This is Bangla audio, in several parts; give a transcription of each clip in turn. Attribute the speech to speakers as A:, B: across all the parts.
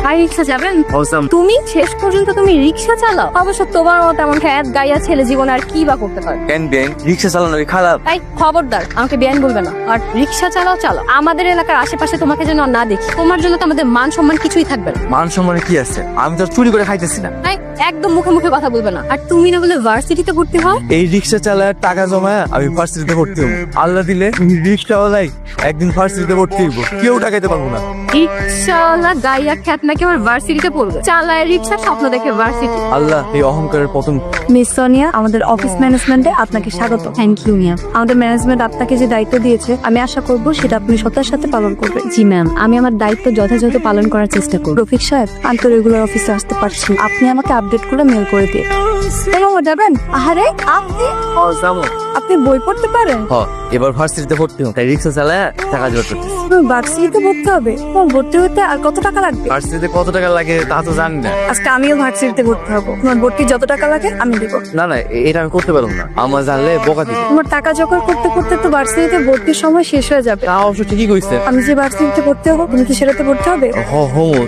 A: ভাই রিক্সা যাবেন? তুমি শেষ পর্যন্ত তুমি রিক্সা চালাও? অবশ্য তোমার মতো এমন খ্যাত গাইয়া ছেলে জীবনে আর কি বা করতে পারে?
B: কেন বেন রিক্সা চালানো কি খারাপ?
A: তাই খবরদার আমাকে বেআইন বলবে না। আর রিক্সা চালাও চালাও, আমাদের এলাকার আশেপাশে তোমাকে যেন আর না দেখি। তোমার জন্য তো আমাদের মান সম্মান কিছুই থাকবে না।
B: মান সম্মানে কি আছে? আমি তো চুরি করে খাইতেছি না।
A: তাই একদম মুখে মুখে কথা বলবে না। আর তুমি না বলে ভার্সিটিতে ভর্তি হও?
B: এই রিক্সা চালায় টাকা জমায় আমি ভার্সিটিতে ভর্তি হবো। আল্লাহ দিলে রিক্সাওয়ালাই একদিন ভার্সিটিতে ভর্তি হইব, কেউ টাকাইতে পারবো না।
A: রিক্সাওয়ালা গাইয়া খ্যাত নাকি আবার ভার্সিটিতে পড়বে? চালায় রিক্সা, স্বপ্ন দেখে ভার্সিটি।
B: আল্লাহ এই অহংকারের পতন।
C: মিস সোনিয়া, আমাদের অফিস ম্যানেজমেন্টে আপনাকে স্বাগত। থ্যাংক ইউ মিয়া। আমাদের ম্যানেজমেন্ট আপনাকে যে দায়িত্ব দিয়েছে, আমি আশা করব সেটা আপনি সত্যার সাথে পালন করবেন। জি ম্যাম, আমি আমার দায়িত্ব যথাযথ পালন করার চেষ্টা করব। রফিক সাহেব, আমি তো রেগুলার অফিসে আসতে পারছি, আপনি আমাকে আপডেট করে মেল করে দিয়ে। যাবেন? আহারে আপনি আপনি বই পড়তে পারেন?
B: এবার ভার্সিটিতে ভর্তি হবো, তাই রিক্সা চালায় টাকা জোগাড় করতেছি।
C: ভার্সিটিতে ভর্তি হবে? ভর্তি হতে আর কত টাকা লাগবে?
B: ভার্সিটিতে কত টাকা লাগে তা তো জানি না।
C: আজকে আমিও ভার্সিটিতে ভর্তি হবো, তোমার ভর্তি যত টাকা লাগে আমি দেবো।
B: না না, এটা আমি করতে পারবো না, আমার জানলে বোকা দিবে।
C: তোমার টাকা জোগাড় করতে করতে তো ভার্সিটিতে ভর্তির সময় শেষ হয়ে যাবে।
B: তা অবশ্য ঠিকই কইছে।
C: আমি যে ভার্সিটিতে ভর্তি হবো, তুমি কি সেটাতে ভর্তি হবে?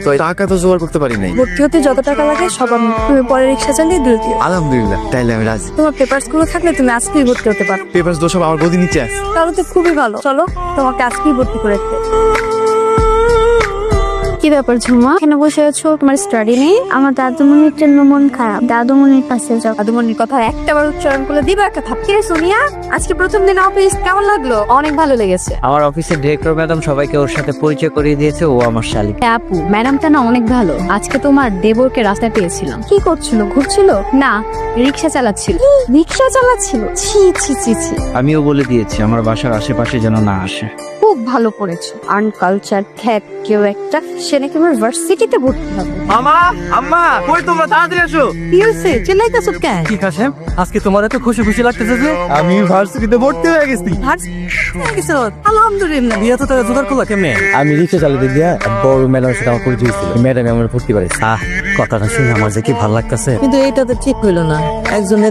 B: তো টাকা তো জোগাড় করতে পারি নাই।
C: ভর্তি হতে যত টাকা লাগে সব আমি, তুমি পরে রিক্সা চালিয়ে দিয়ে দিও।
B: আলহামদুলিল্লাহ, তাইলে আমি রাজি।
C: তোমার পেপারস গুলো থাকলে তুমি আজকেই ভর্তি হতে পারো।
B: পেপারস তো সব আমার গদি নিচে আছে।
C: তাহলে তো খুবই ভালো, চলো তোমাকে আজকেই ভর্তি করে দিতে।
D: কি ব্যাপার ঝুমা, কেন বসে আছো? তোমার স্টাডি নেই? আমার দাদুমণির জন্য মন খারাপ, দাদুমণির কাছে যাও।
A: দাদুমণির কথা একটাবার উচ্চারণ করলে দিবা একটা থাপকে। সোনিয়া, আজকে প্রথম দিন অফিস কেমন লাগলো? অনেক ভালো লেগেছে।
E: আমার অফিসের ডিরেক্টর ম্যাডাম সবাইকে ওর সাথে পরিচয় করিয়ে দিয়েছে, ও আমার শালিক।
A: হ্যাঁ আপু, ম্যাডামটা না অনেক ভালো। আজকে তোমার দেবরকে রাস্তায় পেয়েছিলাম।
D: কি করছিল? ঘুরছিল?
A: না, রিক্সা চালাচ্ছিল।
D: রিক্সা চালাচ্ছিল? ছি ছি ছি ছি।
E: আমিও বলে দিয়েছি আমার বাসার আশেপাশে যেন না আসে।
A: খুব ভালো করেছো। আনকালচার খ্যাত কেউ একটা, সে নাকি আমার ভার্সিটিতে ভর্তি হবে।
B: মামা, আম্মা, কই তোমরা? তাড়াতাড়ি আসো।
A: কি হয়েছে? চিল্লাইতেছো কেন?
E: কি কাছে আজকে তোমার এত খুশি খুশি লাগতেছে যে?
B: আমি ভার্সিটিতে ভর্তি হয়ে গেছি।
A: আলহামদুলিল্লাহ।
E: বিয়ে তো টাকা জোগাড় করলা কেমনে?
B: আমি রিক্সা চালাতে গিয়া বড় ম্যাডামের সাথে আমার পরিচয় হয়েছিল, ম্যাডাম আমার ভর্তি করেছে।
E: কথাটা শুনে আমার যে কি ভালো লাগতেছে।
F: কিন্তু এইটা তো ঠিক হইলো না। একজনের